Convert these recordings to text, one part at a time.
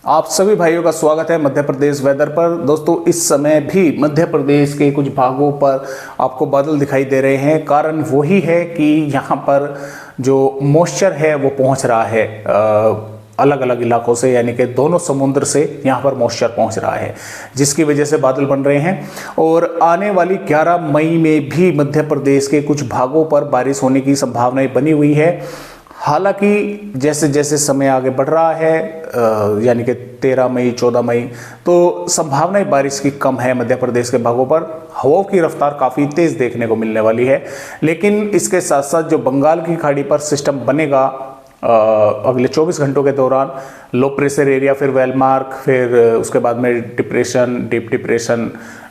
आप सभी भाइयों का स्वागत है मध्य प्रदेश वेदर पर। दोस्तों, इस समय भी मध्य प्रदेश के कुछ भागों पर आपको बादल दिखाई दे रहे हैं। कारण वही है कि यहाँ पर जो मॉइस्चर है वो पहुँच रहा है अलग अलग इलाकों से, यानी कि दोनों समुद्र से यहाँ पर मॉइस्चर पहुँच रहा है, जिसकी वजह से बादल बन रहे हैं। और आने वाली 11 मई में भी मध्य प्रदेश के कुछ भागों पर बारिश होने की संभावनाएं बनी हुई है। हालांकि जैसे जैसे समय आगे बढ़ रहा है, यानी कि 13 मई 14 मई, तो संभावनाएं बारिश की कम है। मध्य प्रदेश के भागों पर हवाओं की रफ्तार काफ़ी तेज़ देखने को मिलने वाली है। लेकिन इसके साथ साथ जो बंगाल की खाड़ी पर सिस्टम बनेगा अगले 24 घंटों के दौरान, लो प्रेशर एरिया, फिर वेलमार्क, फिर उसके बाद में डिप्रेशन, डीप डिप्रेशन,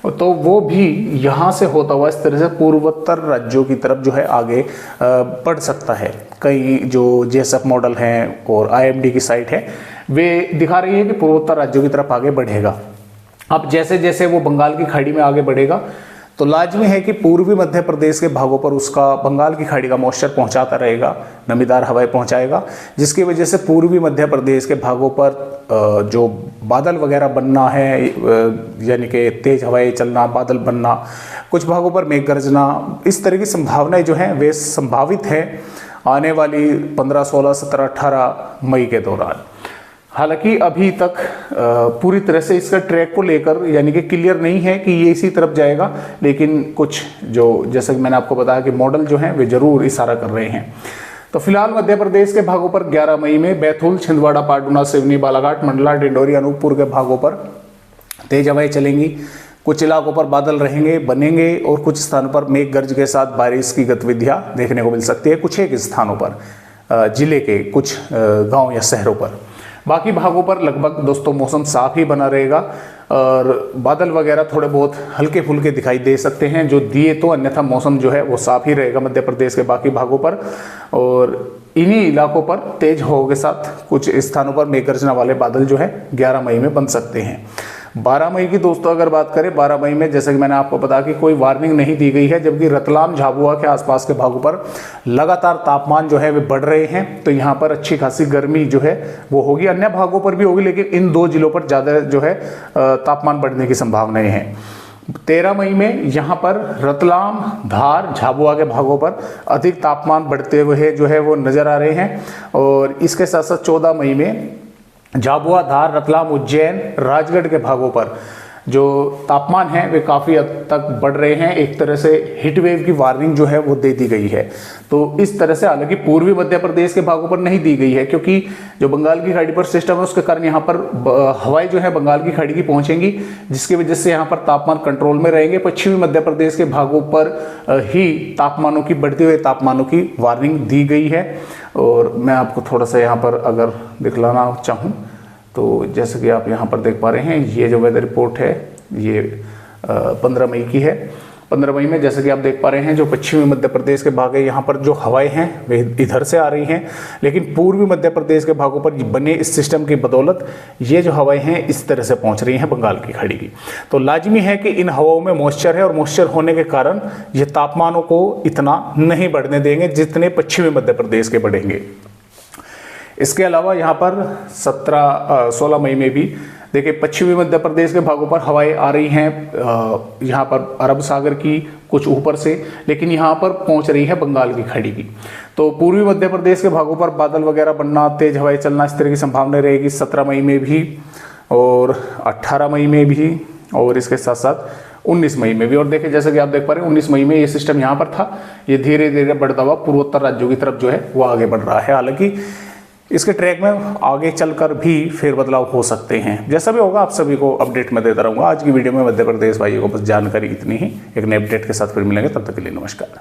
तो वो भी यहाँ से होता हुआ इस तरह से पूर्वोत्तर राज्यों की तरफ जो है आगे बढ़ सकता है। कई जो जेएसएफ मॉडल हैं और आईएमडी की साइट है वे दिखा रही है कि पूर्वोत्तर राज्यों की तरफ आगे बढ़ेगा। अब जैसे जैसे वो बंगाल की खाड़ी में आगे बढ़ेगा तो लाजमी है कि पूर्वी मध्य प्रदेश के भागों पर उसका बंगाल की खाड़ी का मॉइस्चर पहुंचाता रहेगा, नमीदार हवाएं पहुंचाएगा, जिसकी वजह से पूर्वी मध्य प्रदेश के भागों पर जो बादल वगैरह बनना है, यानी कि तेज हवाएं चलना, बादल बनना, कुछ भागों पर मेघ गर्जना, इस तरह की संभावनाएं जो हैं वे संभावित है आने वाली 15, 16, 17, 18 मई के दौरान। हालांकि अभी तक पूरी तरह से इसका ट्रैक को लेकर यानी कि क्लियर नहीं है कि ये इसी तरफ जाएगा, लेकिन कुछ जो जैसा कि मैंने आपको बताया कि मॉडल जो हैं वे जरूर इशारा कर रहे हैं। तो फिलहाल मध्य प्रदेश के भागों पर 11 मई में बैतूल, छिंदवाड़ा, पाटुना, सिवनी, बालाघाट, मंडला, डिंडोरी, अनूपपुर के भागों पर तेज हवाएं चलेंगी। कुछ इलाकों पर बादल रहेंगे, बनेंगे और कुछ स्थानों पर मेघ गर्ज के साथ बारिश की गतिविधियां देखने को मिल सकती है, कुछ एक स्थानों पर, जिले के कुछ गाँव या शहरों पर। बाकी भागों पर लगभग दोस्तों मौसम साफ ही बना रहेगा और बादल वगैरह थोड़े बहुत हल्के फुल्के दिखाई दे सकते हैं जो दिए तो, अन्यथा मौसम जो है वो साफ ही रहेगा मध्य प्रदेश के बाकी भागों पर। और इन्हीं इलाकों पर तेज हवाओं के साथ कुछ स्थानों पर मेघ गर्जना वाले बादल जो है 11 मई में बन सकते हैं। 12 मई की दोस्तों अगर बात करें, 12 मई में जैसे कि मैंने आपको बताया कि कोई वार्निंग नहीं दी गई है, जबकि रतलाम, झाबुआ के आसपास के भागों पर लगातार तापमान जो है वे बढ़ रहे हैं। तो यहाँ पर अच्छी खासी गर्मी जो है वो होगी, अन्य भागों पर भी होगी, लेकिन इन दो जिलों पर ज़्यादा जो है तापमान बढ़ने की संभावनाएं हैं। 13 मई में यहाँ पर रतलाम, धार, झाबुआ के भागों पर अधिक तापमान बढ़ते हुए जो है वो नज़र आ रहे हैं। और इसके साथ साथ 14 मई में झाबुआ, धार, रतलाम, उज्जैन, राजगढ़ के भागों पर जो तापमान है वे काफ़ी हद तक बढ़ रहे हैं। एक तरह से हीट वेव की वार्निंग जो है वो दे दी गई है। तो इस तरह से, हालांकि पूर्वी मध्य प्रदेश के भागों पर नहीं दी गई है, क्योंकि जो बंगाल की खाड़ी पर सिस्टम है उसके कारण यहाँ पर हवाएं जो है बंगाल की खाड़ी की पहुँचेंगी, जिसकी वजह से यहाँ पर तापमान कंट्रोल में रहेंगे। पश्चिमी मध्य प्रदेश के भागों पर ही तापमानों की, बढ़ते हुए तापमानों की वार्निंग दी गई है। और मैं आपको थोड़ा सा यहाँ पर अगर दिखलाना चाहूँ तो जैसे कि आप यहाँ पर देख पा रहे हैं, ये जो वेदर रिपोर्ट है ये 15 मई की है। 15 मई में जैसे कि आप देख पा रहे हैं जो पश्चिमी मध्य प्रदेश के भाग है यहाँ पर जो हवाएं हैं वे इधर से आ रही हैं, लेकिन पूर्वी मध्य प्रदेश के भागों पर बने इस सिस्टम की बदौलत ये जो हवाएं हैं इस तरह से पहुँच रही हैं बंगाल की खाड़ी की। तो लाजमी है कि इन हवाओं में मॉइस्चर है और मॉइस्चर होने के कारण ये तापमानों को इतना नहीं बढ़ने देंगे जितने पश्चिमी मध्य प्रदेश के बढ़ेंगे। इसके अलावा यहाँ पर 16 मई में भी देखिए पश्चिमी मध्य प्रदेश के भागों पर हवाएं आ रही हैं यहाँ पर अरब सागर की कुछ ऊपर से, लेकिन यहाँ पर पहुँच रही है बंगाल की खाड़ी की। तो पूर्वी मध्य प्रदेश के भागों पर बादल वगैरह बनना, तेज हवाएं चलना, इस तरह की संभावना रहेगी 17 मई में भी और 18 मई में भी और इसके साथ साथ 19 मई में भी। और देखिए जैसे कि आप देख पा रहे हैं 19 मई में ये सिस्टम यहाँ पर था, ये धीरे धीरे बढ़ता हुआ पूर्वोत्तर राज्यों की तरफ जो है वो आगे बढ़ रहा है। हालांकि इसके ट्रैक में आगे चलकर भी फेर बदलाव हो सकते हैं। जैसा भी होगा आप सभी को अपडेट में देता रहूँगा। आज की वीडियो में मध्य प्रदेश भाइयों को बस जानकारी इतनी ही। एक नए अपडेट के साथ फिर मिलेंगे, तब तक के लिए नमस्कार।